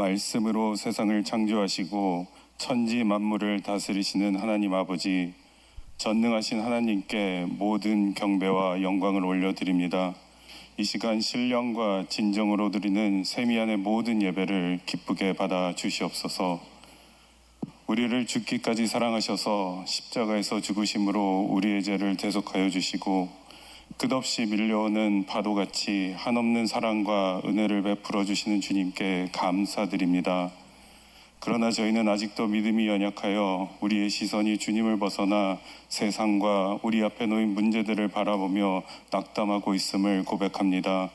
말씀으로 세상을 창조하시고 천지 만물을 다스리시는 하나님 아버지, 전능하신 하나님께 모든 경배와 영광을 올려드립니다. 이 시간 신령과 진정으로 드리는 세미안의 모든 예배를 기쁘게 받아 주시옵소서. 우리를 죽기까지 사랑하셔서 십자가에서 죽으심으로 우리의 죄를 대속하여 주시고 끝없이 밀려오는 파도같이 한없는 사랑과 은혜를 베풀어 주시는 주님께 감사드립니다. 그러나 저희는 아직도 믿음이 연약하여 우리의 시선이 주님을 벗어나 세상과 우리 앞에 놓인 문제들을 바라보며 낙담하고 있음을 고백합니다.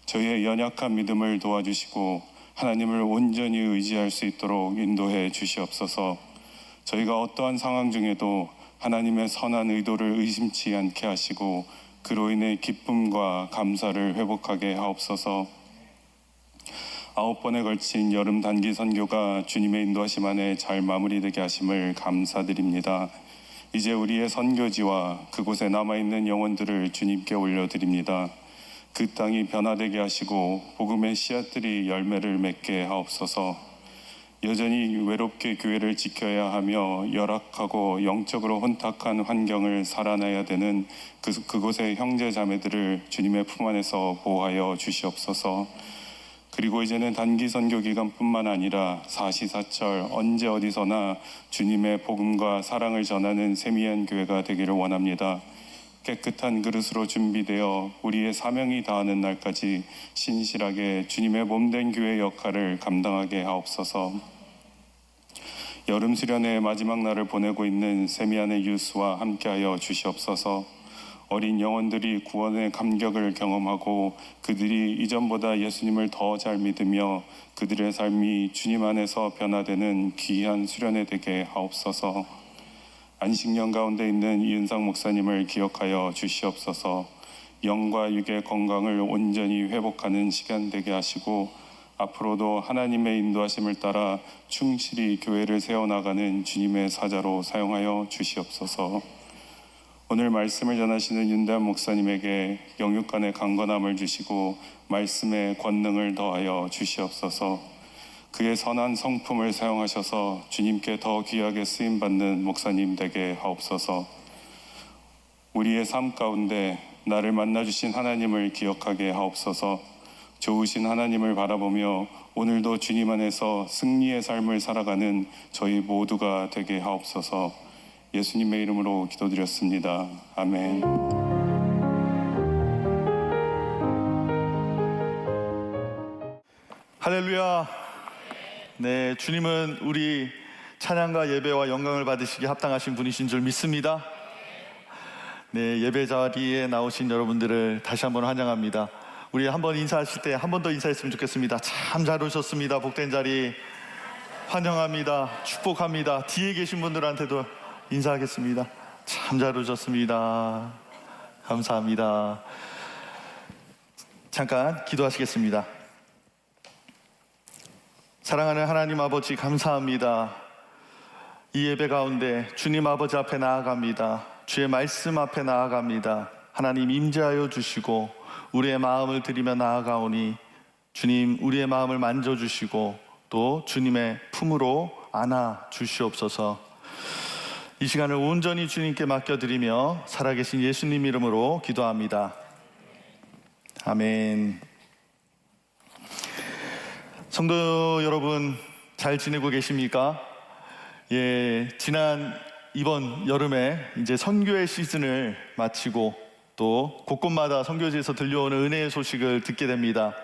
저희의 연약한 믿음을 도와주시고 하나님을 온전히 의지할 수 있도록 인도해 주시옵소서. 저희가 어떠한 상황 중에도 하나님의 선한 의도를 의심치 않게 하시고 그로 인해 기쁨과 감사를 회복하게 하옵소서. 9번에 걸친 여름 단기 선교가 주님의 인도하심 안에 잘 마무리되게 하심을 감사드립니다. 이제 우리의 선교지와 그곳에 남아있는 영혼들을 주님께 올려드립니다. 그 땅이 변화되게 하시고 복음의 씨앗들이 열매를 맺게 하옵소서. 여전히 외롭게 교회를 지켜야 하며 열악하고 영적으로 혼탁한 환경을 살아내야 되는 그곳의 형제 자매들을 주님의 품 안에서 보호하여 주시옵소서. 그리고 이제는 단기 선교 기간뿐만 아니라 사시사철 언제 어디서나 주님의 복음과 사랑을 전하는 세미한 교회가 되기를 원합니다. 깨끗한 그릇으로 준비되어 우리의 사명이 다하는 날까지 신실하게 주님의 몸된 교회 역할을 감당하게 하옵소서. 여름 수련의 마지막 날을 보내고 있는 세미안의 유스와 함께하여 주시옵소서. 어린 영혼들이 구원의 감격을 경험하고 그들이 이전보다 예수님을 더 잘 믿으며 그들의 삶이 주님 안에서 변화되는 귀한 수련회 되게 하옵소서. 안식년 가운데 있는 이은상 목사님을 기억하여 주시옵소서. 영과 육의 건강을 온전히 회복하는 시간 되게 하시고 앞으로도 하나님의 인도하심을 따라 충실히 교회를 세워나가는 주님의 사자로 사용하여 주시옵소서. 오늘 말씀을 전하시는 윤대한 목사님에게 영육간의 강건함을 주시고 말씀의 권능을 더하여 주시옵소서. 그의 선한 성품을 사용하셔서 주님께 더 귀하게 쓰임받는 목사님 되게 하옵소서. 우리의 삶 가운데 나를 만나주신 하나님을 기억하게 하옵소서. 좋으신 하나님을 바라보며 오늘도 주님 안에서 승리의 삶을 살아가는 저희 모두가 되게 하옵소서. 예수님의 이름으로 기도드렸습니다. 아멘. 할렐루야. 네, 주님은 우리 찬양과 예배와 영광을 받으시기에 합당하신 분이신 줄 믿습니다. 네, 예배 자리에 나오신 여러분들을 다시 한번 환영합니다. 우리 한번 인사하실 때 한 번 더 인사했으면 좋겠습니다. 참 잘 오셨습니다. 복된 자리 환영합니다. 축복합니다. 뒤에 계신 분들한테도 인사하겠습니다. 참 잘 오셨습니다. 감사합니다. 잠깐 기도하시겠습니다. 사랑하는 하나님 아버지, 감사합니다. 이 예배 가운데 주님 아버지 앞에 나아갑니다. 주의 말씀 앞에 나아갑니다. 하나님 임재하여 주시고 우리의 마음을 드리며 나아가오니 주님 우리의 마음을 만져주시고 또 주님의 품으로 안아 주시옵소서. 이 시간을 온전히 주님께 맡겨드리며 살아계신 예수님 이름으로 기도합니다. 아멘. 성도 여러분, 잘 지내고 계십니까? 지난 이번 여름에 이제 선교의 시즌을 마치고 또 곳곳마다 선교지에서 들려오는 은혜의 소식을 듣게 됩니다.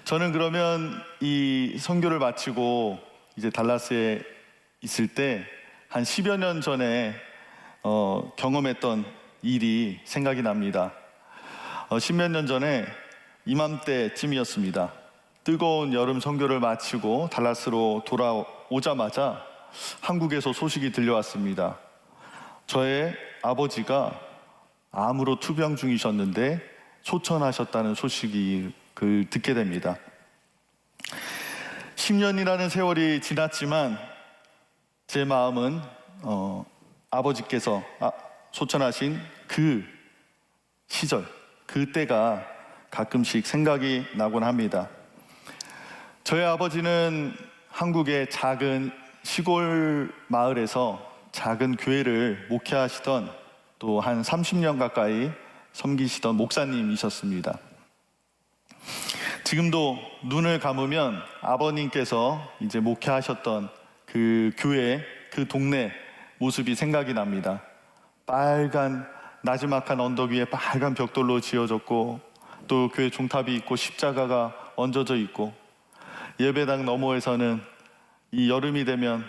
저는 그러면 이 선교를 마치고 이제 달라스에 있을 때 한 10여 년 전에 경험했던 일이 생각이 납니다. 10몇 년 전에 이맘때쯤이었습니다. 뜨거운 여름 선교를 마치고 달라스로 돌아오자마자 한국에서 소식이 들려왔습니다. 저의 아버지가 암으로 투병 중이셨는데 소천하셨다는 소식을 듣게 됩니다. 10년이라는 세월이 지났지만 제 마음은 아버지께서 소천하신 그 시절, 그때가 가끔씩 생각이 나곤 합니다. 저희 아버지는 한국의 작은 시골 마을에서 작은 교회를 목회하시던 또 한 30년 가까이 섬기시던 목사님이셨습니다. 지금도 눈을 감으면 아버님께서 이제 목회하셨던 그 교회, 그 동네 모습이 생각이 납니다. 빨간 나지막한 언덕 위에 빨간 벽돌로 지어졌고, 또 교회 종탑이 있고 십자가가 얹어져 있고, 예배당 너머에서는 이 여름이 되면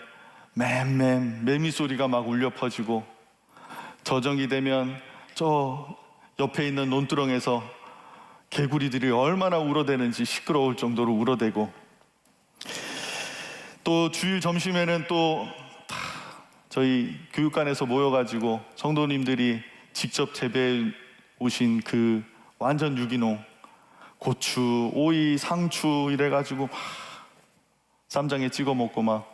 매미 소리가 막 울려 퍼지고, 저정이 되면 저 옆에 있는 논두렁에서 개구리들이 얼마나 울어대는지 시끄러울 정도로 울어대고, 또 주일 점심에는 또 저희 교육관에서 모여가지고 성도님들이 직접 재배해 오신 그 완전 유기농 고추, 오이, 상추 이래가지고 막 쌈장에 찍어 먹고 막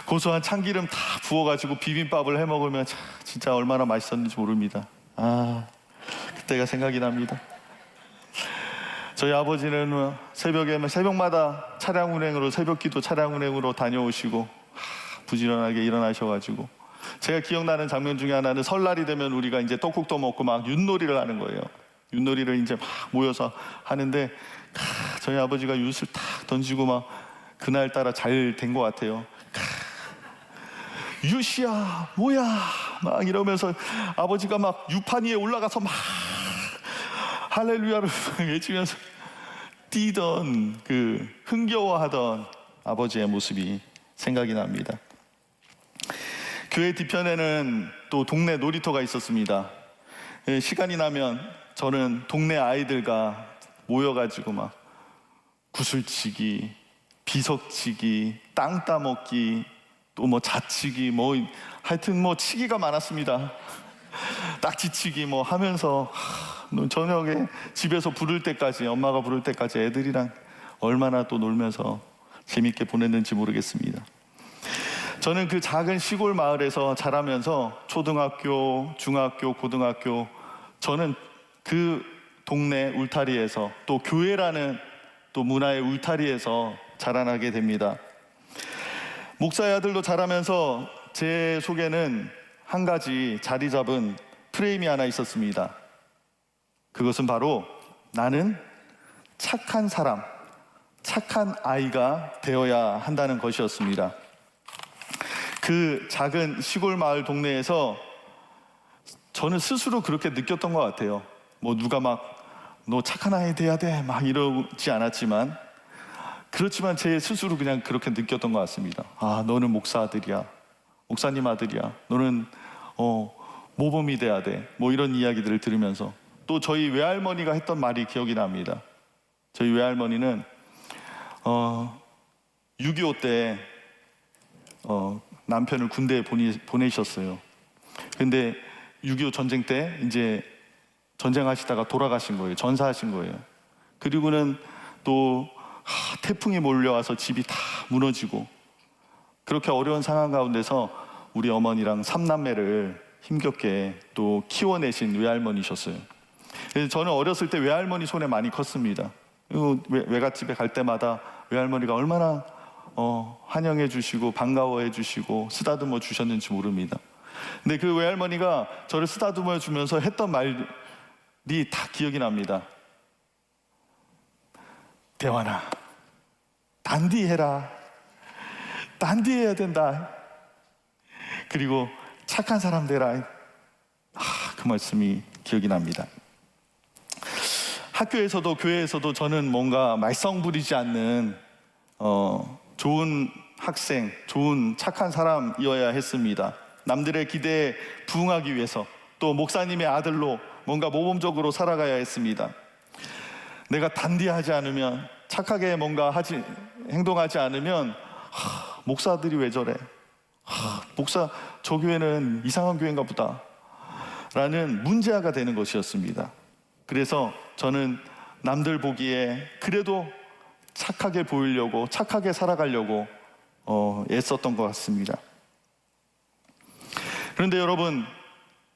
고소한 참기름 다 부어가지고 비빔밥을 해 먹으면 진짜 얼마나 맛있었는지 모릅니다. 그때가 생각이 납니다. 저희 아버지는 새벽마다 차량 운행으로, 새벽기도 차량 운행으로 다녀오시고 부지런하게 일어나셔가지고, 제가 기억나는 장면 중에 하나는 설날이 되면 우리가 이제 떡국도 먹고 막 윷놀이를 하는 거예요. 윷놀이를 이제 막 모여서 하는데, 저희 아버지가 윷을 탁 던지고 막 그날따라 잘 된 것 같아요. 윷이야 뭐야 막 이러면서 아버지가 막 유판 위에 올라가서 막 할렐루야를 외치면서 뛰던, 그 흥겨워하던 아버지의 모습이 생각이 납니다. 교회 뒤편에는 또 동네 놀이터가 있었습니다. 시간이 나면 저는 동네 아이들과 모여가지고 막 구슬치기, 비석치기, 땅 따먹기, 또 뭐 자치기, 뭐 하여튼 뭐 치기가 많았습니다. 딱지치기 뭐 하면서 저녁에 집에서 부를 때까지, 엄마가 부를 때까지 애들이랑 얼마나 또 놀면서 재밌게 보냈는지 모르겠습니다. 저는 그 작은 시골 마을에서 자라면서 초등학교, 중학교, 고등학교, 저는 그 동네 울타리에서, 또 교회라는 또 문화의 울타리에서 자라나게 됩니다. 목사의 아들로 자라면서 제 속에는 한 가지 자리 잡은 프레임이 하나 있었습니다. 그것은 바로 나는 착한 사람, 착한 아이가 되어야 한다는 것이었습니다. 그 작은 시골 마을 동네에서 저는 스스로 그렇게 느꼈던 것 같아요. 뭐 누가 막 너 착한 아이 돼야 돼 막 이러지 않았지만, 그렇지만 제 스스로 그냥 그렇게 느꼈던 것 같습니다. 너는 목사 아들이야, 목사님 아들이야, 너는 모범이 돼야 돼, 뭐 이런 이야기들을 들으면서, 또 저희 외할머니가 했던 말이 기억이 납니다. 저희 외할머니는 6.25 때 남편을 군대에 보내셨어요. 근데 6.25 전쟁 때 이제 전쟁하시다가 돌아가신 거예요. 전사하신 거예요. 그리고는 또 태풍이 몰려와서 집이 다 무너지고, 그렇게 어려운 상황 가운데서 우리 어머니랑 3남매를 힘겹게 또 키워내신 외할머니셨어요. 그래서 저는 어렸을 때 외할머니 손에 많이 컸습니다. 외갓집에 갈 때마다 외할머니가 얼마나 환영해 주시고 반가워해 주시고 쓰다듬어 주셨는지 모릅니다. 근데 그 외할머니가 저를 쓰다듬어 주면서 했던 말이 다 기억이 납니다. 대환아, 단디해라. 단디해야 된다. 그리고 착한 사람 되라. 그 말씀이 기억이 납니다. 학교에서도 교회에서도 저는 뭔가 말썽 부리지 않는 좋은 학생, 좋은 착한 사람이어야 했습니다. 남들의 기대에 부응하기 위해서, 또 목사님의 아들로 뭔가 모범적으로 살아가야 했습니다. 내가 단디하지 않으면, 착하게 뭔가 행동하지 않으면 목사들이 왜 저래? 목사 저 교회는 이상한 교회인가 보다 라는 문제아가 되는 것이었습니다. 그래서 저는 남들 보기에 그래도 착하게 보이려고, 착하게 살아가려고 애썼던 것 같습니다. 그런데 여러분,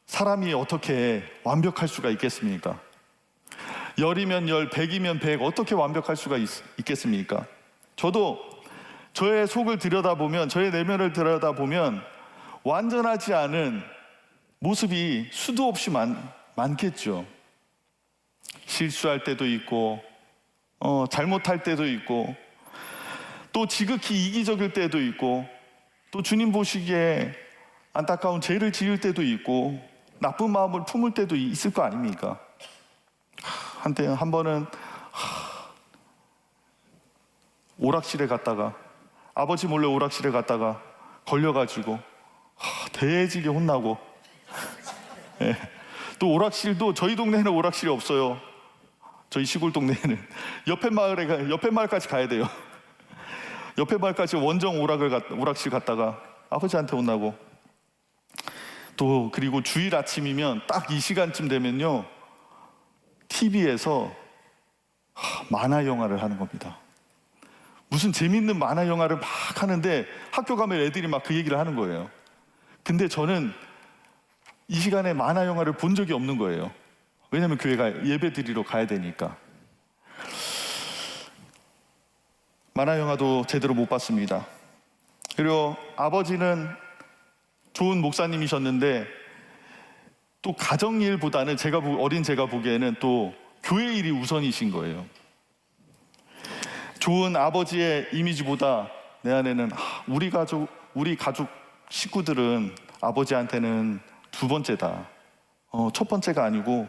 사람이 어떻게 완벽할 수가 있겠습니까? 열이면 열, 백이면 백, 어떻게 완벽할 수가 있겠습니까? 저도 저의 속을 들여다보면, 저의 내면을 들여다보면 완전하지 않은 모습이 수도 없이 많겠죠. 실수할 때도 있고, 잘못할 때도 있고, 또 지극히 이기적일 때도 있고, 또 주님 보시기에 안타까운 죄를 지을 때도 있고, 나쁜 마음을 품을 때도 있을 거 아닙니까? 한때 한 번은 오락실에 갔다가, 아버지 몰래 오락실에 갔다가 걸려가지고 대지게 혼나고, 예. 또 오락실도 저희 동네에는 오락실이 없어요. 저희 시골 동네에는 옆에 마을까지 가야 돼요. 옆에 마을까지 원정 오락실 갔다가 아버지한테 혼나고, 또 그리고 주일 아침이면 딱 이 시간쯤 되면요, TV에서 만화 영화를 하는 겁니다. 무슨 재밌는 만화 영화를 막 하는데 학교 가면 애들이 막 그 얘기를 하는 거예요. 근데 저는 이 시간에 만화 영화를 본 적이 없는 거예요. 왜냐면 교회가 예배 드리러 가야 되니까. 만화 영화도 제대로 못 봤습니다. 그리고 아버지는 좋은 목사님이셨는데 또 가정 일보다는 어린 제가 보기에는 또 교회 일이 우선이신 거예요. 좋은 아버지의 이미지보다 내 안에는 우리 가족 식구들은 아버지한테는 두 번째다, 첫 번째가 아니고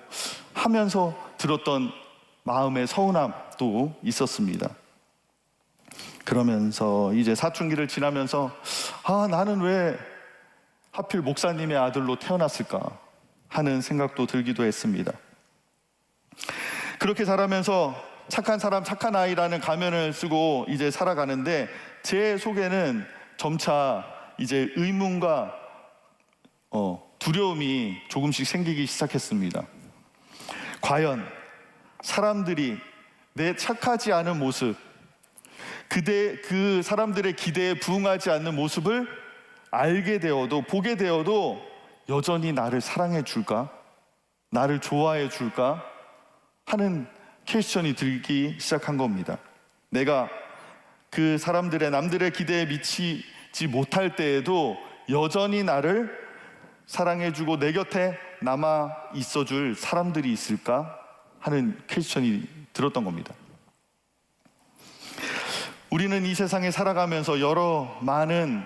하면서 들었던 마음의 서운함도 있었습니다. 그러면서 이제 사춘기를 지나면서 나는 왜 하필 목사님의 아들로 태어났을까 하는 생각도 들기도 했습니다. 그렇게 자라면서 착한 사람, 착한 아이라는 가면을 쓰고 이제 살아가는데 제 속에는 점차 이제 의문과 두려움이 조금씩 생기기 시작했습니다. 과연 사람들이 내 착하지 않은 모습, 그 사람들의 기대에 부응하지 않는 모습을 알게 되어도, 보게 되어도 여전히 나를 사랑해 줄까? 나를 좋아해 줄까? 하는 퀘스천이 들기 시작한 겁니다. 내가 그 남들의 기대에 미치지 못할 때에도 여전히 나를 사랑해주고 내 곁에 남아 있어줄 사람들이 있을까 하는 퀘스천이 들었던 겁니다. 우리는 이 세상에 살아가면서 많은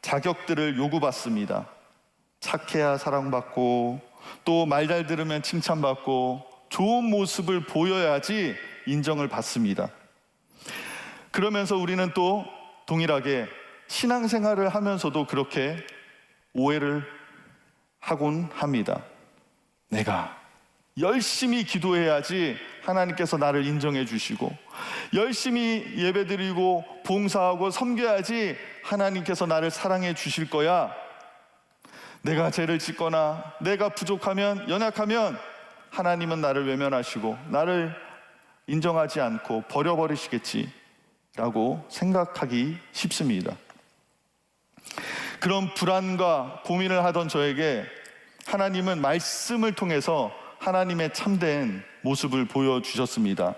자격들을 요구받습니다. 착해야 사랑받고, 또 말 잘 들으면 칭찬받고, 좋은 모습을 보여야지 인정을 받습니다. 그러면서 우리는 또 동일하게 신앙생활을 하면서도 그렇게 오해를 하곤 합니다. 내가 열심히 기도해야지 하나님께서 나를 인정해 주시고, 열심히 예배드리고 봉사하고 섬겨야지 하나님께서 나를 사랑해 주실 거야. 내가 죄를 짓거나 내가 부족하면, 연약하면 하나님은 나를 외면하시고 나를 인정하지 않고 버려버리시겠지라고 생각하기 쉽습니다. 그런 불안과 고민을 하던 저에게 하나님은 말씀을 통해서 하나님의 참된 모습을 보여주셨습니다.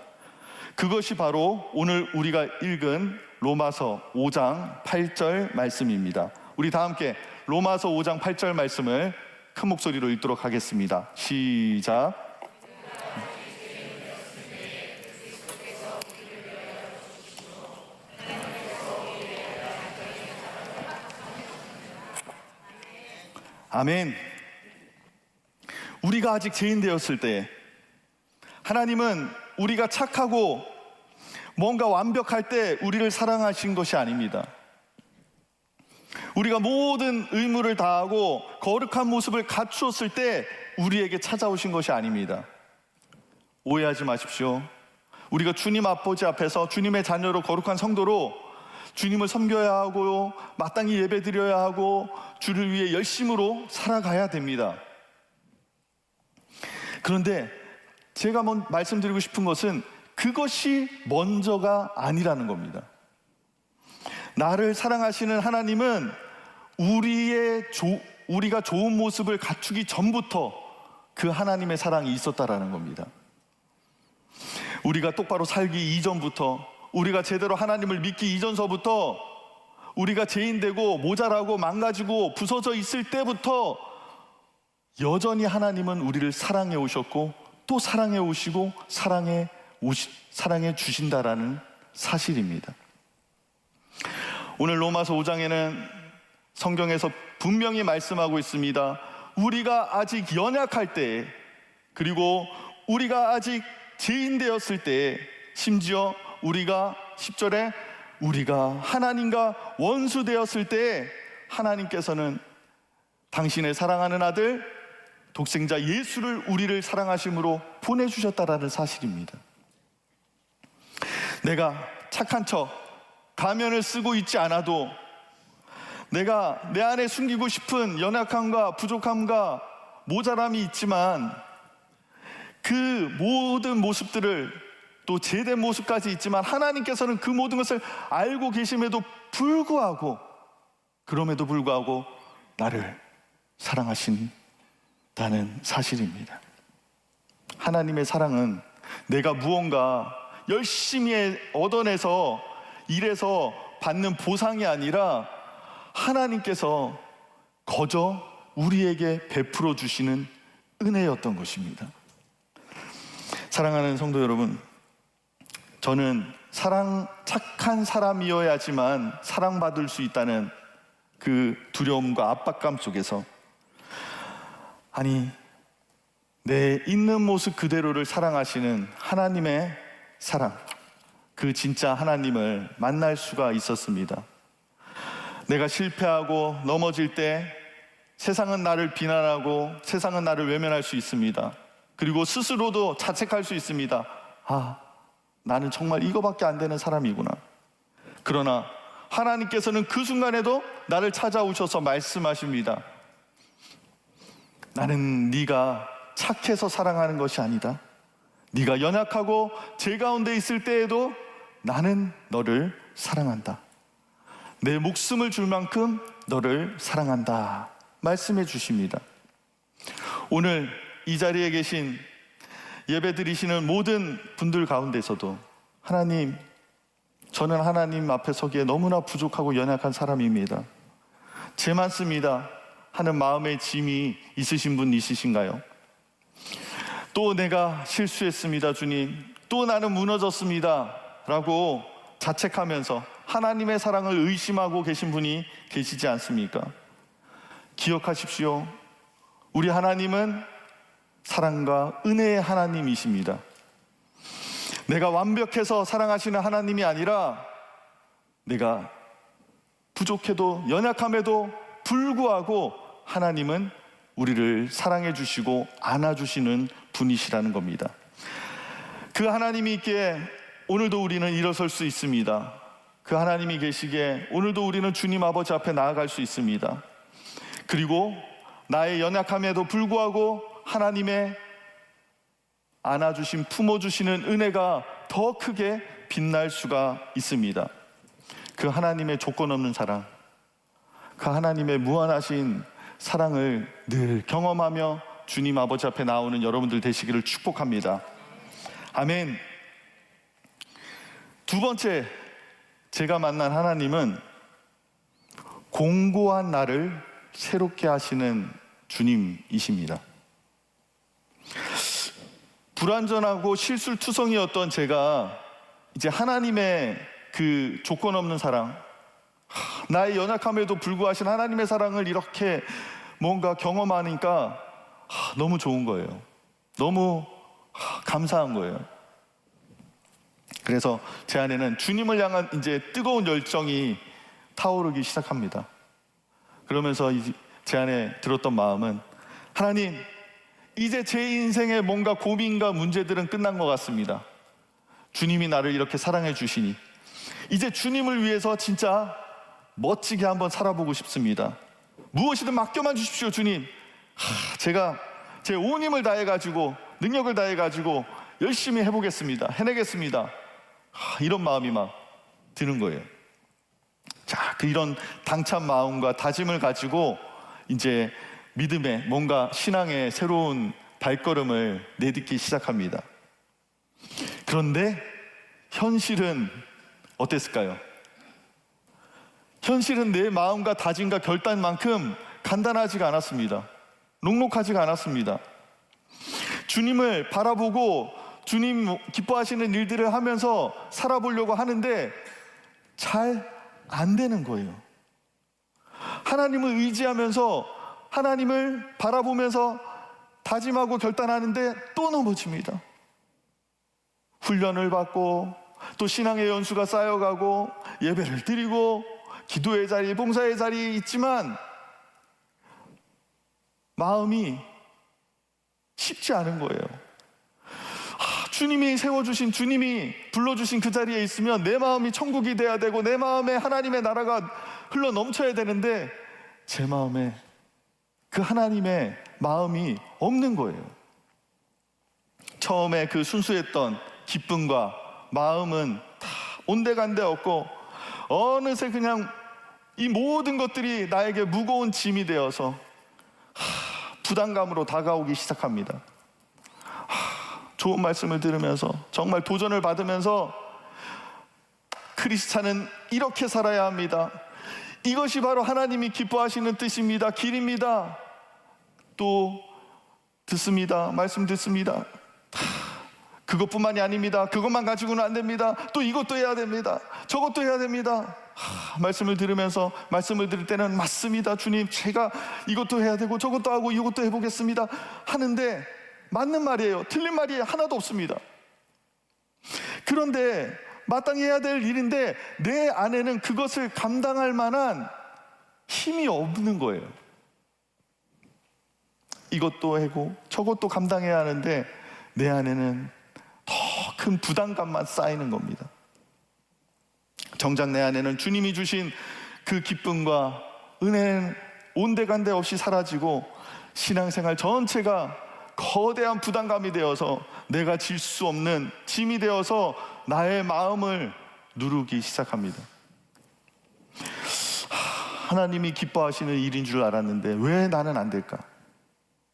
그것이 바로 오늘 우리가 읽은 로마서 5장 8절 말씀입니다. 우리 다 함께 로마서 5장 8절 말씀을 큰 목소리로 읽도록 하겠습니다. 시작. 아멘. 우리가 아직 죄인 되었을 때 하나님은 우리가 착하고 뭔가 완벽할 때 우리를 사랑하신 것이 아닙니다. 우리가 모든 의무를 다하고 거룩한 모습을 갖추었을 때 우리에게 찾아오신 것이 아닙니다. 오해하지 마십시오. 우리가 주님 아버지 앞에서 주님의 자녀로, 거룩한 성도로 주님을 섬겨야 하고요, 마땅히 예배드려야 하고 주를 위해 열심으로 살아가야 됩니다. 그런데 제가 말씀드리고 싶은 것은 그것이 먼저가 아니라는 겁니다. 나를 사랑하시는 하나님은 우리가 좋은 모습을 갖추기 전부터 그 하나님의 사랑이 있었다라는 겁니다. 우리가 똑바로 살기 이전부터, 우리가 제대로 하나님을 믿기 이전서부터, 우리가 죄인되고 모자라고 망가지고 부서져 있을 때부터 여전히 하나님은 우리를 사랑해 오셨고 또 사랑해 오시고 사랑해 주신다라는 사실입니다. 오늘 로마서 5장에는 성경에서 분명히 말씀하고 있습니다. 우리가 아직 연약할 때, 그리고 우리가 아직 죄인 되었을 때, 심지어 우리가 10절에 우리가 하나님과 원수 되었을 때 하나님께서는 당신의 사랑하는 아들 독생자 예수를 우리를 사랑하심으로 보내주셨다라는 사실입니다. 내가 착한 척 가면을 쓰고 있지 않아도, 내가 내 안에 숨기고 싶은 연약함과 부족함과 모자람이 있지만 그 모든 모습들을, 또 제된 모습까지 있지만 하나님께서는 그 모든 것을 알고 계심에도 불구하고, 그럼에도 불구하고 나를 사랑하신다는 사실입니다. 하나님의 사랑은 내가 무언가 열심히 얻어내서 일해서 받는 보상이 아니라 하나님께서 거저 우리에게 베풀어 주시는 은혜였던 것입니다. 사랑하는 성도 여러분, 저는 착한 사람이어야지만 사랑받을 수 있다는 그 두려움과 압박감 속에서, 아니, 내 있는 모습 그대로를 사랑하시는 하나님의 사랑, 그 진짜 하나님을 만날 수가 있었습니다. 내가 실패하고 넘어질 때 세상은 나를 비난하고 세상은 나를 외면할 수 있습니다. 그리고 스스로도 자책할 수 있습니다. 나는 정말 이거밖에 안 되는 사람이구나. 그러나 하나님께서는 그 순간에도 나를 찾아오셔서 말씀하십니다. 나는 네가 착해서 사랑하는 것이 아니다. 네가 연약하고 죄 가운데 있을 때에도 나는 너를 사랑한다. 내 목숨을 줄 만큼 너를 사랑한다 말씀해 주십니다. 오늘 이 자리에 계신 예배 드리시는 모든 분들 가운데서도, 하나님, 저는 하나님 앞에 서기에 너무나 부족하고 연약한 사람입니다. 죄 많습니다 하는 마음의 짐이 있으신 분 있으신가요? 또 내가 실수했습니다 주님, 또 나는 무너졌습니다 라고 자책하면서 하나님의 사랑을 의심하고 계신 분이 계시지 않습니까? 기억하십시오. 우리 하나님은 사랑과 은혜의 하나님이십니다. 내가 완벽해서 사랑하시는 하나님이 아니라, 내가 부족해도 연약함에도 불구하고 하나님은 우리를 사랑해 주시고 안아주시는 분이시라는 겁니다. 그 하나님이 있기에 오늘도 우리는 일어설 수 있습니다. 그 하나님이 계시기에 오늘도 우리는 주님 아버지 앞에 나아갈 수 있습니다. 그리고 나의 연약함에도 불구하고 하나님의 안아주심, 품어주시는 은혜가 더 크게 빛날 수가 있습니다. 그 하나님의 조건 없는 사랑, 그 하나님의 무한하신 사랑을 늘 경험하며 주님 아버지 앞에 나오는 여러분들 되시기를 축복합니다. 아멘. 두 번째, 제가 만난 하나님은 공고한 나를 새롭게 하시는 주님이십니다. 불완전하고 실술투성이었던 제가 이제 하나님의 그 조건 없는 사랑, 나의 연약함에도 불구하신 하나님의 사랑을 이렇게 뭔가 경험하니까 너무 좋은 거예요. 너무 감사한 거예요. 그래서 제 안에는 주님을 향한 이제 뜨거운 열정이 타오르기 시작합니다. 그러면서 제 안에 들었던 마음은, 하나님, 이제 제 인생의 뭔가 고민과 문제들은 끝난 것 같습니다. 주님이 나를 이렇게 사랑해 주시니 이제 주님을 위해서 진짜 멋지게 한번 살아보고 싶습니다. 무엇이든 맡겨만 주십시오 주님. 제가 제 온 힘을 다해가지고, 능력을 다해가지고 열심히 해보겠습니다. 해내겠습니다. 이런 마음이 막 드는 거예요. 자, 이런 당찬 마음과 다짐을 가지고 이제 믿음의, 뭔가 신앙의 새로운 발걸음을 내딛기 시작합니다. 그런데 현실은 어땠을까요? 현실은 내 마음과 다짐과 결단만큼 간단하지가 않았습니다. 녹록하지가 않았습니다. 주님을 바라보고 주님 기뻐하시는 일들을 하면서 살아보려고 하는데 잘 안 되는 거예요. 하나님을 의지하면서 하나님을 바라보면서 다짐하고 결단하는데 또 넘어집니다. 훈련을 받고 또 신앙의 연수가 쌓여가고 예배를 드리고 기도의 자리, 봉사의 자리에 있지만 마음이 쉽지 않은 거예요. 주님이 세워주신, 주님이 불러주신 그 자리에 있으면 내 마음이 천국이 돼야 되고 내 마음에 하나님의 나라가 흘러 넘쳐야 되는데 제 마음에 그 하나님의 마음이 없는 거예요. 처음에 그 순수했던 기쁨과 마음은 다 온데간데 없고 어느새 그냥 이 모든 것들이 나에게 무거운 짐이 되어서 부담감으로 다가오기 시작합니다. 좋은 말씀을 들으면서 정말 도전을 받으면서 크리스찬은 이렇게 살아야 합니다. 이것이 바로 하나님이 기뻐하시는 뜻입니다. 길입니다. 또 듣습니다. 말씀 듣습니다. 그것뿐만이 아닙니다. 그것만 가지고는 안 됩니다. 또 이것도 해야 됩니다. 저것도 해야 됩니다. 말씀을 들으면서 말씀을 들을 때는 맞습니다. 주님, 제가 이것도 해야 되고 저것도 하고 이것도 해보겠습니다 하는데 맞는 말이에요. 틀린 말이 하나도 없습니다. 그런데 마땅히 해야 될 일인데 내 안에는 그것을 감당할 만한 힘이 없는 거예요. 이것도 하고 저것도 감당해야 하는데 내 안에는 더 큰 부담감만 쌓이는 겁니다. 정작 내 안에는 주님이 주신 그 기쁨과 은혜는 온데간데 없이 사라지고 신앙생활 전체가 거대한 부담감이 되어서 내가 질 수 없는 짐이 되어서 나의 마음을 누르기 시작합니다. 하나님이 기뻐하시는 일인 줄 알았는데 왜 나는 안 될까?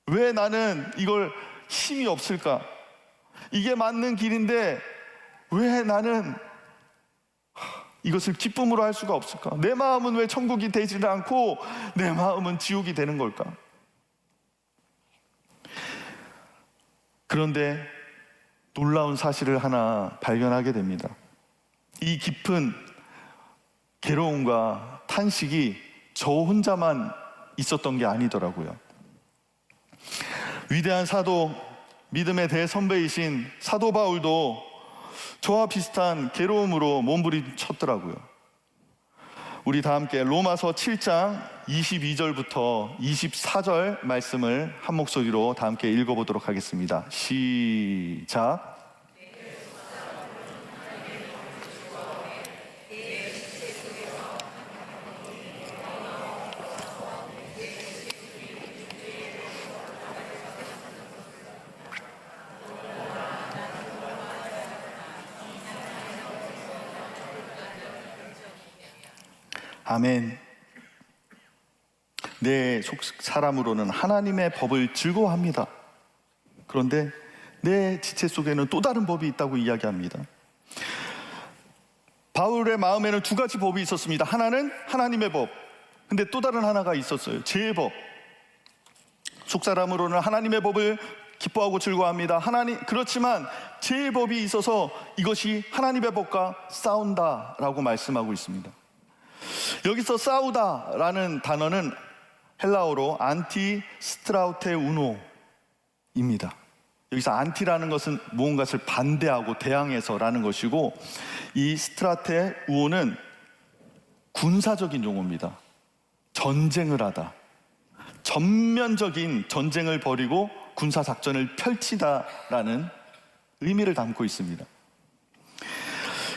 왜 나는 이걸 힘이 없을까? 이게 맞는 길인데 왜 나는 이것을 기쁨으로 할 수가 없을까? 내 마음은 왜 천국이 되지 않고 내 마음은 지옥이 되는 걸까? 그런데 놀라운 사실을 하나 발견하게 됩니다. 이 깊은 괴로움과 탄식이 저 혼자만 있었던 게 아니더라고요. 위대한 사도, 믿음의 대선배이신 사도 바울도 저와 비슷한 괴로움으로 몸부림쳤더라고요. 우리 다 함께 로마서 7장 22절부터 24절 말씀을 한 목소리로 다 함께 읽어보도록 하겠습니다. 시작. 아멘. 내 속 사람으로는 하나님의 법을 즐거워합니다. 그런데 내 지체 속에는 또 다른 법이 있다고 이야기합니다. 바울의 마음에는 두 가지 법이 있었습니다. 하나는 하나님의 법, 근데 또 다른 하나가 있었어요. 죄의 법. 속 사람으로는 하나님의 법을 기뻐하고 즐거워합니다. 그렇지만 죄의 법이 있어서 이것이 하나님의 법과 싸운다라고 말씀하고 있습니다. 여기서 싸우다라는 단어는 헬라어로 안티 스트라우테 우노입니다. 여기서 안티라는 것은 무언가를 반대하고 대항해서라는 것이고, 이 스트라테 우오는 군사적인 용어입니다. 전쟁을 하다, 전면적인 전쟁을 벌이고 군사작전을 펼치다라는 의미를 담고 있습니다.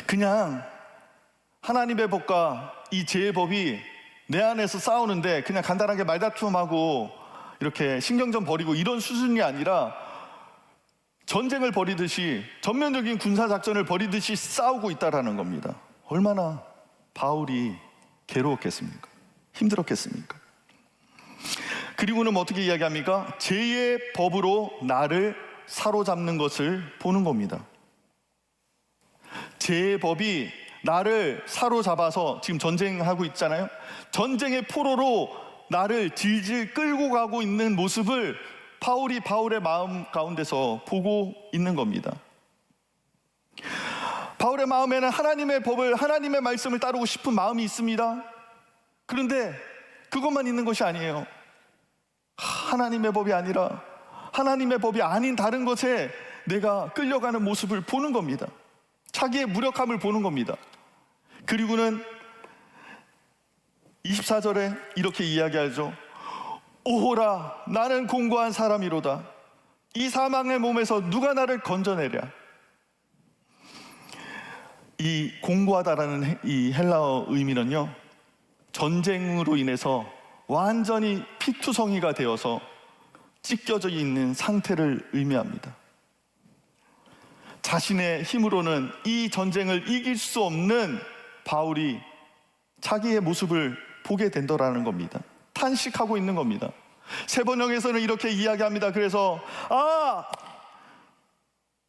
그냥 하나님의 법과 이 죄의 법이 내 안에서 싸우는데 그냥 간단하게 말다툼하고 이렇게 신경전 벌이고 이런 수준이 아니라 전쟁을 벌이듯이, 전면적인 군사작전을 벌이듯이 싸우고 있다라는 겁니다. 얼마나 바울이 괴로웠겠습니까? 힘들었겠습니까? 그리고는 어떻게 이야기합니까? 죄의 법으로 나를 사로잡는 것을 보는 겁니다. 제법이 나를 사로잡아서 지금 전쟁하고 있잖아요. 전쟁의 포로로 나를 질질 끌고 가고 있는 모습을 바울이 바울의 마음 가운데서 보고 있는 겁니다. 바울의 마음에는 하나님의 법을, 하나님의 말씀을 따르고 싶은 마음이 있습니다. 그런데 그것만 있는 것이 아니에요. 하나님의 법이 아니라 하나님의 법이 아닌 다른 것에 내가 끌려가는 모습을 보는 겁니다. 자기의 무력함을 보는 겁니다. 그리고는 24절에 이렇게 이야기하죠. 오호라, 나는 공고한 사람이로다. 이 사망의 몸에서 누가 나를 건져내랴. 이 공고하다라는 이 헬라어 의미는요, 전쟁으로 인해서 완전히 피투성이가 되어서 찢겨져 있는 상태를 의미합니다. 자신의 힘으로는 이 전쟁을 이길 수 없는 바울이 자기의 모습을 보게 된다라는 겁니다. 탄식하고 있는 겁니다. 세번역에서는 이렇게 이야기합니다. 그래서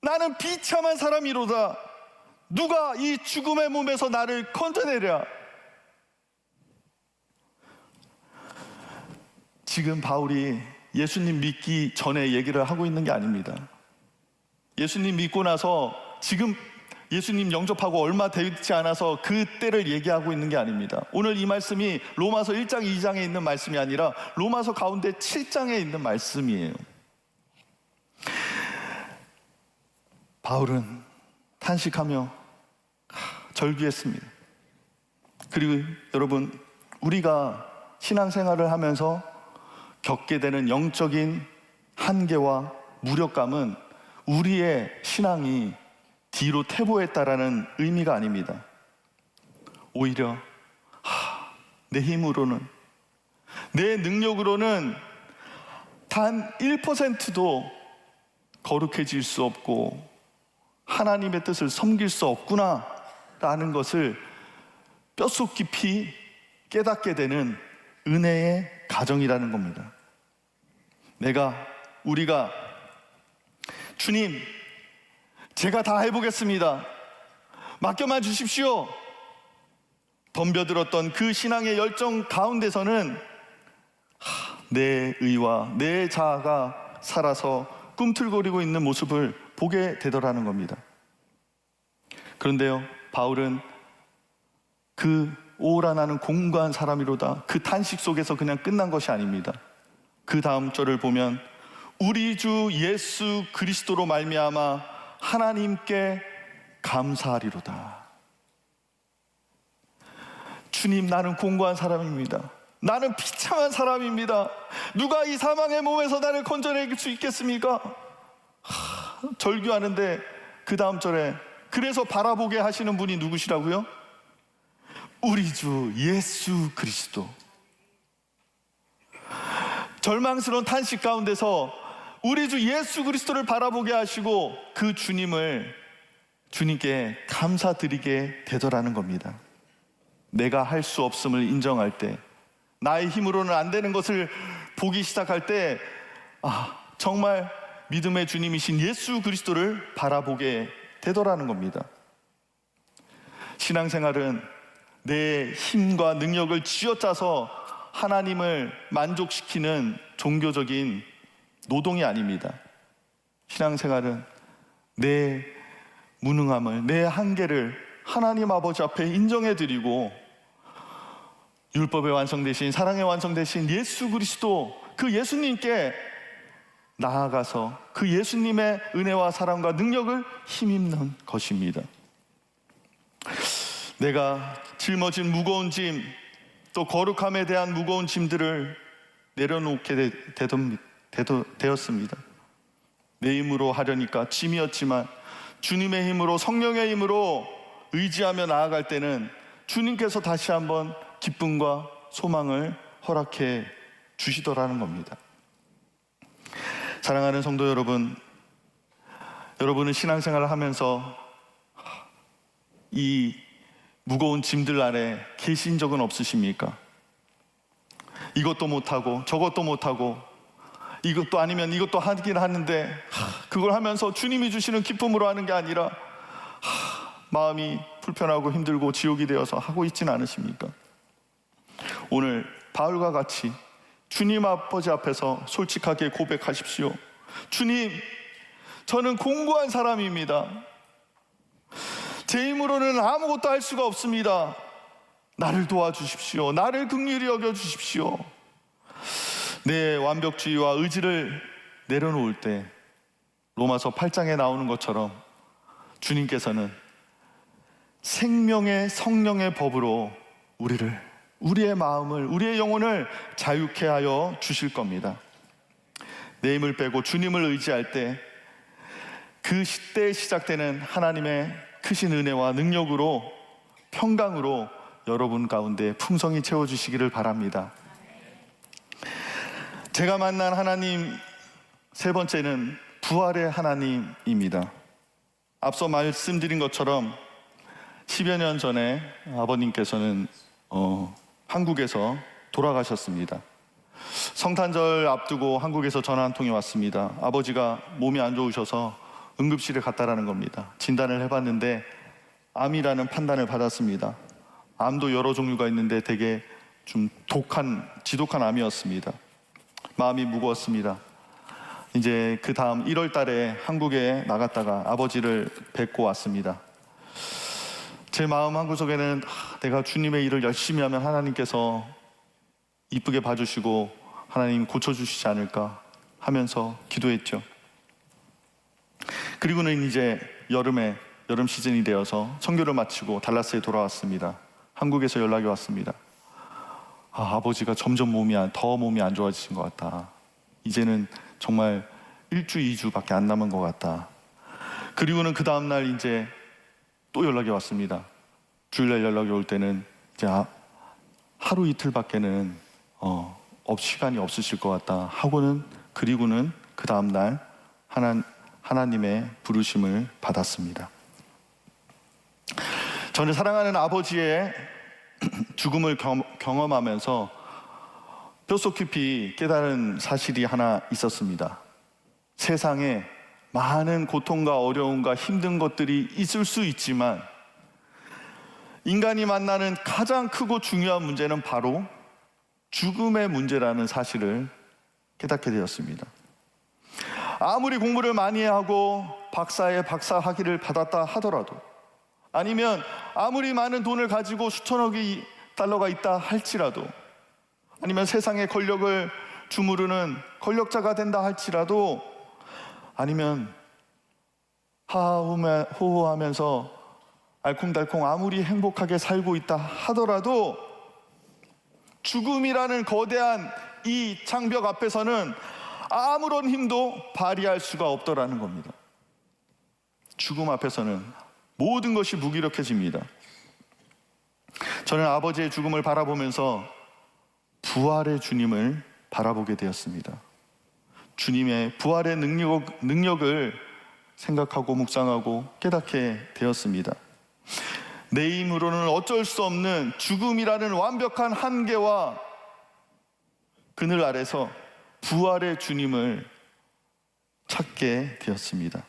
나는 비참한 사람이로다. 누가 이 죽음의 몸에서 나를 건져내랴. 지금 바울이 예수님 믿기 전에 얘기를 하고 있는 게 아닙니다. 예수님 믿고 나서 지금 예수님 영접하고 얼마 되지 않아서 그때를 얘기하고 있는 게 아닙니다. 오늘 이 말씀이 로마서 1장 2장에 있는 말씀이 아니라 로마서 가운데 7장에 있는 말씀이에요. 바울은 탄식하며 절규했습니다. 그리고 여러분, 우리가 신앙생활을 하면서 겪게 되는 영적인 한계와 무력감은 우리의 신앙이 뒤로 퇴보했다라는 의미가 아닙니다. 오히려 내 힘으로는, 내 능력으로는 단 1%도 거룩해질 수 없고 하나님의 뜻을 섬길 수 없구나 라는 것을 뼛속 깊이 깨닫게 되는 은혜의 가정이라는 겁니다. 우리가 주님, 제가 다 해보겠습니다. 맡겨만 주십시오. 덤벼들었던 그 신앙의 열정 가운데서는 내 의와 내 자아가 살아서 꿈틀거리고 있는 모습을 보게 되더라는 겁니다. 그런데요, 바울은 그 오라 나는 공고한 사람이로다, 그 탄식 속에서 그냥 끝난 것이 아닙니다. 그 다음 절을 보면 우리 주 예수 그리스도로 말미암아 하나님께 감사하리로다. 주님, 나는 공고한 사람입니다. 나는 비참한 사람입니다. 누가 이 사망의 몸에서 나를 건져낼 수 있겠습니까? 절규하는데 그 다음 절에 그래서 바라보게 하시는 분이 누구시라고요? 우리 주 예수 그리스도. 절망스러운 탄식 가운데서 우리 주 예수 그리스도를 바라보게 하시고 그 주님께 감사드리게 되더라는 겁니다. 내가 할 수 없음을 인정할 때, 나의 힘으로는 안 되는 것을 보기 시작할 때, 정말 믿음의 주님이신 예수 그리스도를 바라보게 되더라는 겁니다. 신앙생활은 내 힘과 능력을 쥐어짜서 하나님을 만족시키는 종교적인 노동이 아닙니다. 신앙생활은 내 무능함을, 내 한계를 하나님 아버지 앞에 인정해드리고 율법의 완성되신, 사랑의 완성되신 예수 그리스도, 그 예수님께 나아가서 그 예수님의 은혜와 사랑과 능력을 힘입는 것입니다. 내가 짊어진 무거운 짐, 또 거룩함에 대한 무거운 짐들을 내려놓게 되었습니다. 내 힘으로 하려니까 짐이었지만 주님의 힘으로, 성령의 힘으로 의지하며 나아갈 때는 주님께서 다시 한번 기쁨과 소망을 허락해 주시더라는 겁니다. 사랑하는 성도 여러분, 여러분은 신앙생활을 하면서 이 무거운 짐들 아래 계신 적은 없으십니까? 이것도 못하고 저것도 못하고 이것도 아니면 이것도 하긴 하는데 그걸 하면서 주님이 주시는 기쁨으로 하는 게 아니라 마음이 불편하고 힘들고 지옥이 되어서 하고 있지는 않으십니까? 오늘 바울과 같이 주님 아버지 앞에서 솔직하게 고백하십시오. 주님, 저는 공고한 사람입니다. 제 힘으로는 아무것도 할 수가 없습니다. 나를 도와주십시오. 나를 긍휼히 여겨주십시오. 내 완벽주의와 의지를 내려놓을 때 로마서 8장에 나오는 것처럼 주님께서는 생명의 성령의 법으로 우리의 마음을, 우리의 영혼을 자유케 하여 주실 겁니다. 내 힘을 빼고 주님을 의지할 때 그 시대에 시작되는 하나님의 크신 은혜와 능력으로, 평강으로 여러분 가운데 풍성히 채워주시기를 바랍니다. 제가 만난 하나님 세 번째는 부활의 하나님입니다. 앞서 말씀드린 것처럼 10여 년 전에 아버님께서는 한국에서 돌아가셨습니다. 성탄절 앞두고 한국에서 전화 한 통이 왔습니다. 아버지가 몸이 안 좋으셔서 응급실에 갔다라는 겁니다. 진단을 해봤는데 암이라는 판단을 받았습니다. 암도 여러 종류가 있는데 되게 좀 지독한 암이었습니다. 마음이 무거웠습니다. 이제 그 다음 1월 달에 한국에 나갔다가 아버지를 뵙고 왔습니다. 제 마음 한구석에는 내가 주님의 일을 열심히 하면 하나님께서 이쁘게 봐주시고 하나님 고쳐주시지 않을까 하면서 기도했죠. 그리고는 이제 여름 시즌이 되어서 선교를 마치고 달라스에 돌아왔습니다. 한국에서 연락이 왔습니다. 아버지가 점점 더 몸이 안 좋아지신 것 같다. 이제는 정말 1주, 2주밖에 안 남은 것 같다. 그리고는 그 다음날 이제 또 연락이 왔습니다. 주일날 연락이 올 때는 이제 하루 이틀밖에는 시간이 없으실 것 같다 하고는, 그리고는 그 다음날 하나님의 부르심을 받았습니다. 저는 사랑하는 아버지의 죽음을 경험하면서 뼛속 깊이 깨달은 사실이 하나 있었습니다. 세상에 많은 고통과 어려움과 힘든 것들이 있을 수 있지만 인간이 만나는 가장 크고 중요한 문제는 바로 죽음의 문제라는 사실을 깨닫게 되었습니다. 아무리 공부를 많이 하고 박사의 박사 학위를 받았다 하더라도, 아니면 아무리 많은 돈을 가지고 수천억의 달러가 있다 할지라도, 아니면 세상의 권력을 주무르는 권력자가 된다 할지라도, 아니면 호호하면서 알콩달콩 아무리 행복하게 살고 있다 하더라도 죽음이라는 거대한 이 장벽 앞에서는 아무런 힘도 발휘할 수가 없더라는 겁니다. 죽음 앞에서는 모든 것이 무기력해집니다. 저는 아버지의 죽음을 바라보면서 부활의 주님을 바라보게 되었습니다. 주님의 부활의 능력을 생각하고 묵상하고 깨닫게 되었습니다. 내 힘으로는 어쩔 수 없는 죽음이라는 완벽한 한계와 그늘 아래서 부활의 주님을 찾게 되었습니다.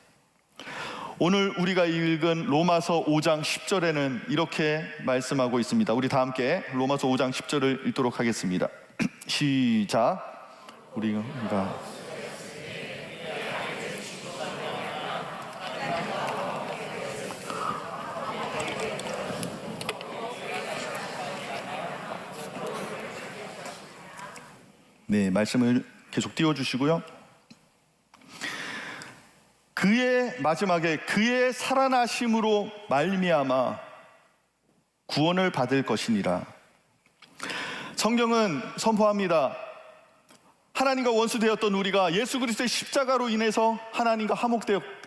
오늘 우리가 읽은 로마서 5장 10절에는 이렇게 말씀하고 있습니다. 우리 다 함께 로마서 5장 10절을 읽도록 하겠습니다. 시작. 우리가 네, 말씀을 계속 띄워주시고요. 그의 마지막에 그의 살아나심으로 말미암아 구원을 받을 것이니라. 성경은 선포합니다. 하나님과 원수되었던 우리가 예수 그리스도의 십자가로 인해서 하나님과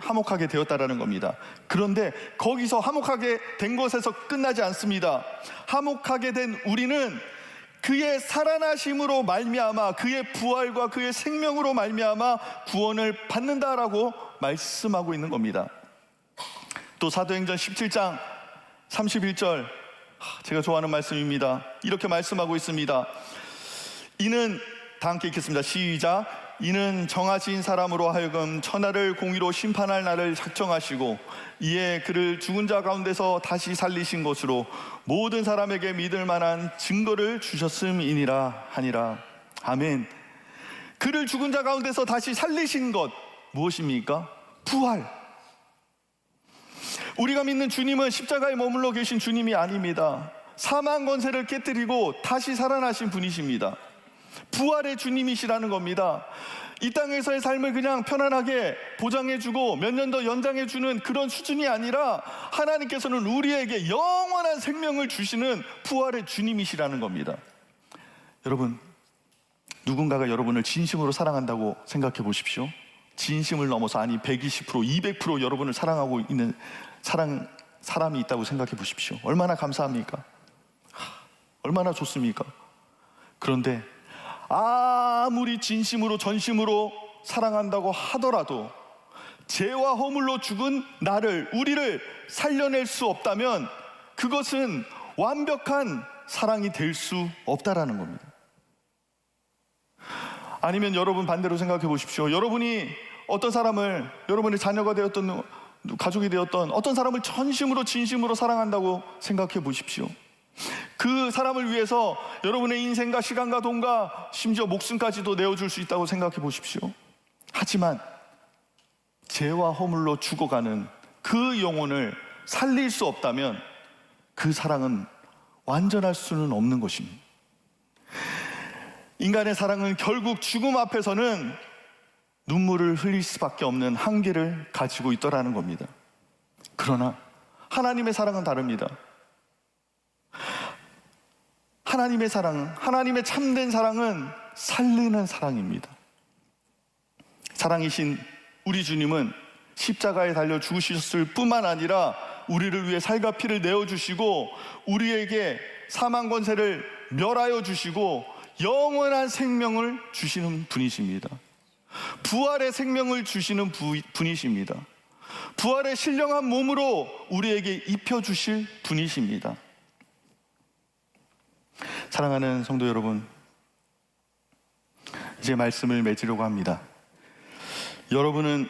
화목하게 되었다라는 겁니다. 그런데 거기서 화목하게 된 것에서 끝나지 않습니다. 화목하게 된 우리는 그의 살아나심으로 말미암아, 그의 부활과 그의 생명으로 말미암아 구원을 받는다라고 말씀하고 있는 겁니다. 또 사도행전 17장 31절, 제가 좋아하는 말씀입니다. 이렇게 말씀하고 있습니다. 이는 다 함께 읽겠습니다. 시작. 이는 정하신 사람으로 하여금 천하를 공의로 심판할 날을 작정하시고 이에 그를 죽은 자 가운데서 다시 살리신 것으로 모든 사람에게 믿을 만한 증거를 주셨음이니라 하니라. 아멘. 그를 죽은 자 가운데서 다시 살리신 것 무엇입니까? 부활. 우리가 믿는 주님은 십자가에 머물러 계신 주님이 아닙니다. 사망 권세를 깨뜨리고 다시 살아나신 분이십니다. 부활의 주님이시라는 겁니다. 이 땅에서의 삶을 그냥 편안하게 보장해주고 몇 년 더 연장해주는 그런 수준이 아니라 하나님께서는 우리에게 영원한 생명을 주시는 부활의 주님이시라는 겁니다. 여러분, 누군가가 여러분을 진심으로 사랑한다고 생각해 보십시오. 진심을 넘어서, 아니 120%, 200% 여러분을 사랑하고 있는 사람이 있다고 생각해 보십시오. 얼마나 감사합니까? 얼마나 좋습니까? 그런데 아무리 진심으로 전심으로 사랑한다고 하더라도 죄와 허물로 죽은 나를, 우리를 살려낼 수 없다면 그것은 완벽한 사랑이 될 수 없다라는 겁니다. 아니면 여러분 반대로 생각해 보십시오. 여러분이 어떤 사람을, 여러분의 자녀가 되었던, 가족이 되었던 어떤 사람을 전심으로 진심으로 사랑한다고 생각해 보십시오. 그 사람을 위해서 여러분의 인생과 시간과 돈과 심지어 목숨까지도 내어줄 수 있다고 생각해 보십시오. 하지만 죄와 허물로 죽어가는 그 영혼을 살릴 수 없다면 그 사랑은 완전할 수는 없는 것입니다. 인간의 사랑은 결국 죽음 앞에서는 눈물을 흘릴 수밖에 없는 한계를 가지고 있더라는 겁니다. 그러나 하나님의 사랑은 다릅니다. 하나님의 사랑은, 하나님의 참된 사랑은 살리는 사랑입니다. 사랑이신 우리 주님은 십자가에 달려 죽으셨을 뿐만 아니라 우리를 위해 살과 피를 내어주시고 우리에게 사망 권세를 멸하여 주시고 영원한 생명을 주시는 분이십니다. 부활의 생명을 주시는 분이십니다. 부활의 신령한 몸으로 우리에게 입혀주실 분이십니다. 사랑하는 성도 여러분, 이제 말씀을 맺으려고 합니다. 여러분은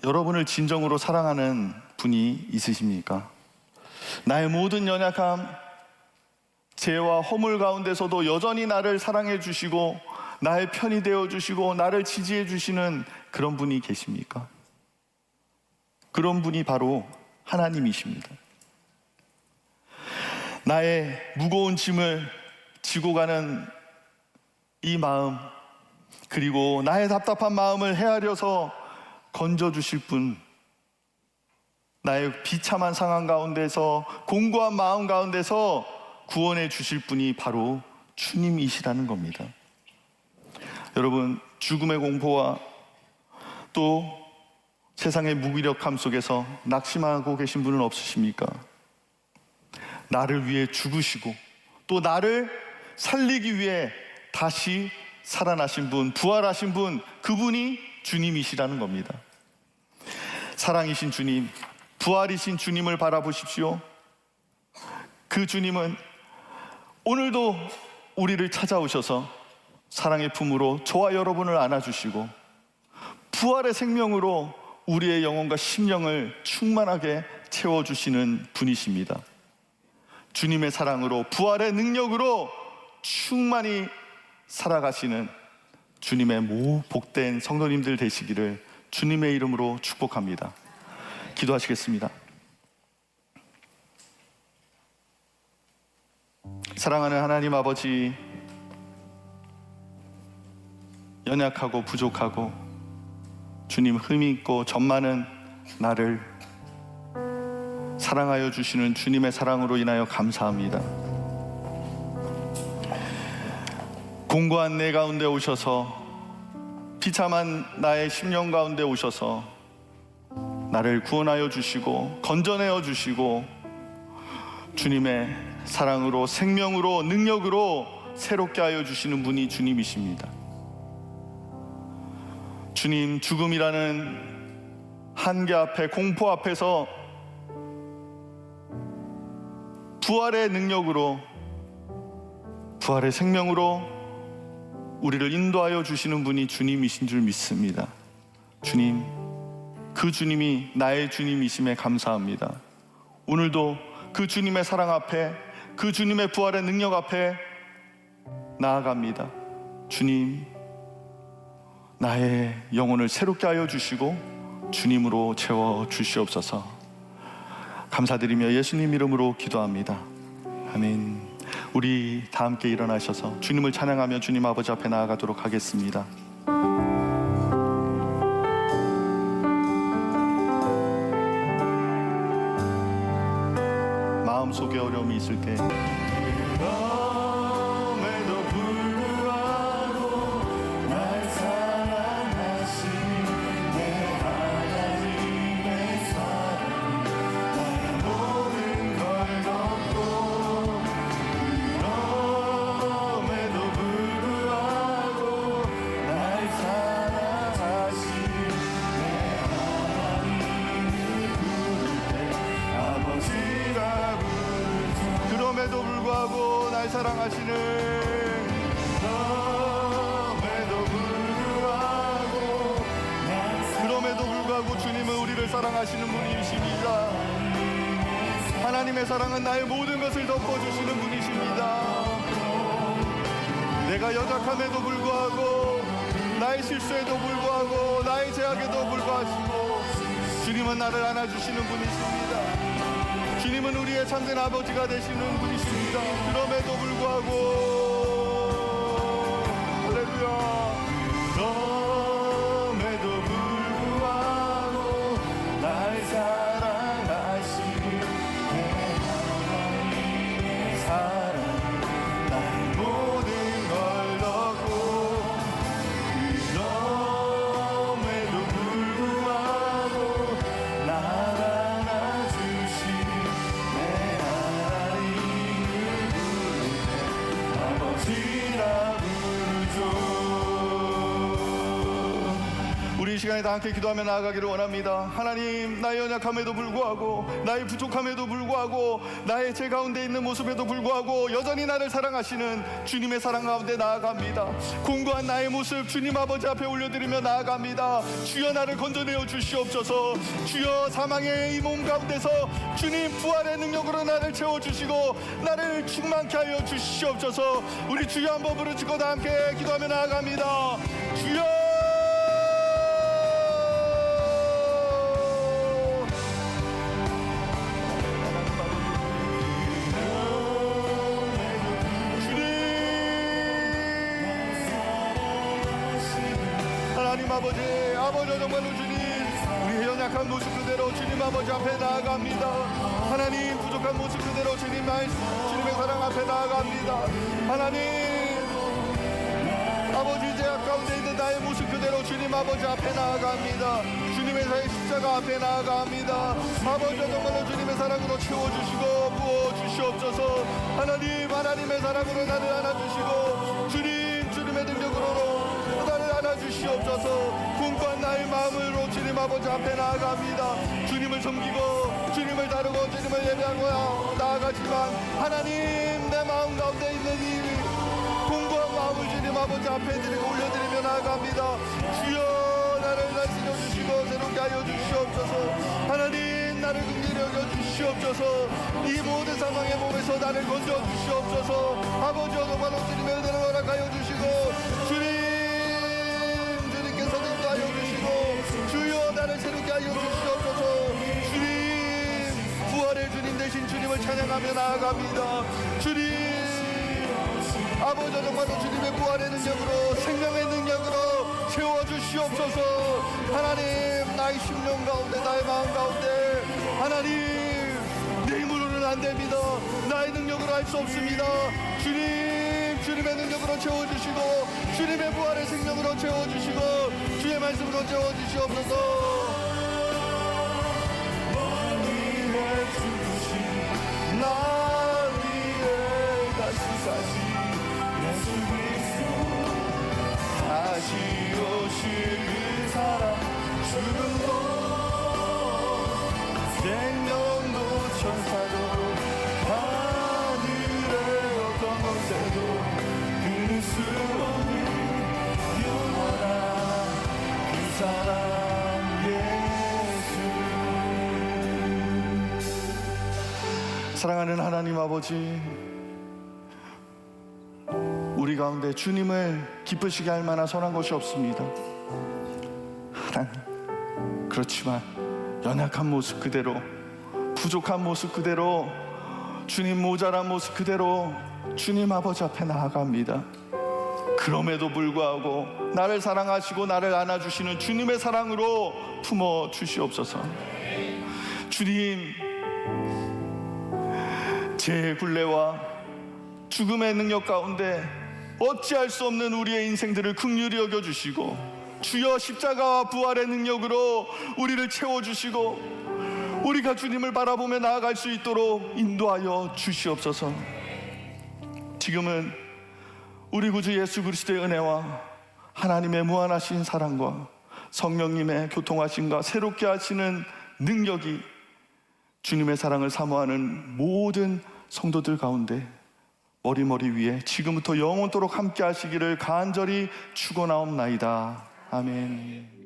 여러분을 진정으로 사랑하는 분이 있으십니까? 나의 모든 연약함, 죄와 허물 가운데서도 여전히 나를 사랑해 주시고 나의 편이 되어 주시고 나를 지지해 주시는 그런 분이 계십니까? 그런 분이 바로 하나님이십니다. 나의 무거운 짐을 지고 가는 이 마음, 그리고 나의 답답한 마음을 헤아려서 건져주실 분, 나의 비참한 상황 가운데서, 공고한 마음 가운데서 구원해 주실 분이 바로 주님이시라는 겁니다. 여러분, 죽음의 공포와 또 세상의 무기력함 속에서 낙심하고 계신 분은 없으십니까? 나를 위해 죽으시고 또 나를 살리기 위해 다시 살아나신 분, 부활하신 분, 그분이 주님이시라는 겁니다. 사랑이신 주님, 부활이신 주님을 바라보십시오. 그 주님은 오늘도 우리를 찾아오셔서 사랑의 품으로 저와 여러분을 안아주시고 부활의 생명으로 우리의 영혼과 심령을 충만하게 채워주시는 분이십니다. 주님의 사랑으로, 부활의 능력으로 충만히 살아가시는 주님의 복된 성도님들 되시기를 주님의 이름으로 축복합니다. 기도하시겠습니다. 사랑하는 하나님 아버지, 연약하고 부족하고 주님 흠이 있고 점 많은 나를 사랑하여 주시는 주님의 사랑으로 인하여 감사합니다. 공고한 내 가운데 오셔서, 비참한 나의 심령 가운데 오셔서 나를 구원하여 주시고 건져내어 주시고 주님의 사랑으로, 생명으로, 능력으로 새롭게 하여 주시는 분이 주님이십니다. 주님, 죽음이라는 한계 앞에, 공포 앞에서 부활의 능력으로, 부활의 생명으로 우리를 인도하여 주시는 분이 주님이신 줄 믿습니다. 주님, 그 주님이 나의 주님이심에 감사합니다. 오늘도 그 주님의 사랑 앞에, 그 주님의 부활의 능력 앞에 나아갑니다. 주님, 나의 영혼을 새롭게 하여 주시고 주님으로 채워 주시옵소서. 감사드리며 예수님 이름으로 기도합니다. 아멘. 우리 다 함께 일어나셔서 주님을 찬양하며 주님 아버지 앞에 나아가도록 하겠습니다. 마음속에 어려움이 있을 때 그럼에도 불구하고 날 사랑하신 내 하나님의 사랑, 나의 모든 걸 덮고 그럼에도 불구하고 날 사랑하신 내 하나님을 부를 때 아버지라 부르죠. 그럼에도 불구하고 날 사랑하시는, 그럼에도 불구하고 주님은 우리를 사랑하시는 분이십니다. 하나님의 사랑은 나의 모든 것을 덮어주시는 분이십니다. 내가 연약함에도 불구하고, 나의 실수에도 불구하고, 나의 제약에도 불구하시고 주님은 나를 안아주시는 분이십니다. 주님은 우리의 참된 아버지가 되시는 분이십니다. 그럼에도 불구하고, 할렐루야. 그럼에도 불구하고 날 사랑하시는 내 하나님의 사랑, 나의 모든 걸 덮고 그럼에도 불구하고 날 안아주시는 내 하나님을 부를 때 아버지라 부르죠. 우리 이 시간에 다 함께 기도하며 나아가기를 원합니다. 하나님, 나의 연약함에도 불구하고, 나의 부족함에도 불구하고, 나의 제 가운데 있는 모습에도 불구하고 여전히 나를 사랑하시는 주님의 사랑 가운데 나아갑니다. 공고한 나의 모습 주님 아버지 앞에 올려드리며 나아갑니다. 주여, 나를 건져내어 주시옵소서. 주여, 사망의 이 몸 가운데서 주님 부활의 능력으로 나를 채워주시고 나를 충만케 하여 주시옵소서. 우리 주여 한번 부르짖고 다 함께 기도하며 나아갑니다. 주여, 하나님 아버지 정말로 주님, 우리의 연약한 모습 그대로 주님 아버지 앞에 나아갑니다. 하나님, 부족한 모습 그대로 주님의 사랑 앞에 나아갑니다. 하나님 아버지, 제약 가운데 있는 나의 모습 그대로 주님 아버지 앞에 나아갑니다. 주님의 사의 십자가 앞에 나아갑니다. 아버지 정말로 주님의 사랑으로 채워주시고 부어주시옵소서. 하나님의 사랑으로 나를 안아주시고 주님의 능력으로 나를 안아주시옵소서. 공고한 나의 마음으로 주님 아버지 앞에 나아갑니다. 주님을 섬기고 주님을 다루고 주님을 예배하고 나아가지만 하나님, 내 마음 가운데 있는 이 공고한 마음을 주님 아버지 앞에 드리고 올려드리며 나아갑니다. 주여, 나를 다스려 주시고 새롭게 하여 주시옵소서. 하나님, 나를 긍휼히 여겨 주시옵소서. 이 모든 상황의 몸에서 나를 건져 주시옵소서. 아버지, 정말로 주님의 은혜를 허락하여 주시고 주님께서 인도하여 주시고 주여, 나를 새롭게 하여 주시옵소서. 주님, 부활의 주님 되신 주님을 찬양하며 나아갑니다. 주님 아버지, 정말로 주님의 부활의 능력으로, 생명의 능력으로 채워주시옵소서. 하나님, 나의 심령 가운데, 나의 마음 가운데, 하나님, 내 힘으로는 안 됩니다. 나의 능력으로 할 수 없습니다. 주님의 능력으로 채워주시고 주님의 부활의 생명으로 채워주시고 주의 말씀으로 채워주시옵소서. 머리에 주신 나 위에 다시 사신 예수 그리스도, 다시 오실 그 사랑, 죽음도 생명도 천사도 하늘의 어떤 것에도 그릴 수 없는 사랑하는 하나님 아버지, 우리 가운데 주님을 기쁘시게 할 만한 선한 것이 없습니다. 하나님, 그렇지만 연약한 모습 그대로, 부족한 모습 그대로, 주님 모자란 모습 그대로 주님 아버지 앞에 나아갑니다. 그럼에도 불구하고 나를 사랑하시고 나를 안아주시는 주님의 사랑으로 품어 주시옵소서. 주님, 제 굴레와 죽음의 능력 가운데 어찌할 수 없는 우리의 인생들을 긍휼히 여겨주시고, 주여 십자가와 부활의 능력으로 우리를 채워주시고 우리가 주님을 바라보며 나아갈 수 있도록 인도하여 주시옵소서. 지금은 우리 구주 예수 그리스도의 은혜와 하나님의 무한하신 사랑과 성령님의 교통하심과 새롭게 하시는 능력이 주님의 사랑을 사모하는 모든 성도들 가운데 머리 위에 지금부터 영원토록 함께 하시기를 간절히 축원하옵나이다. 아멘.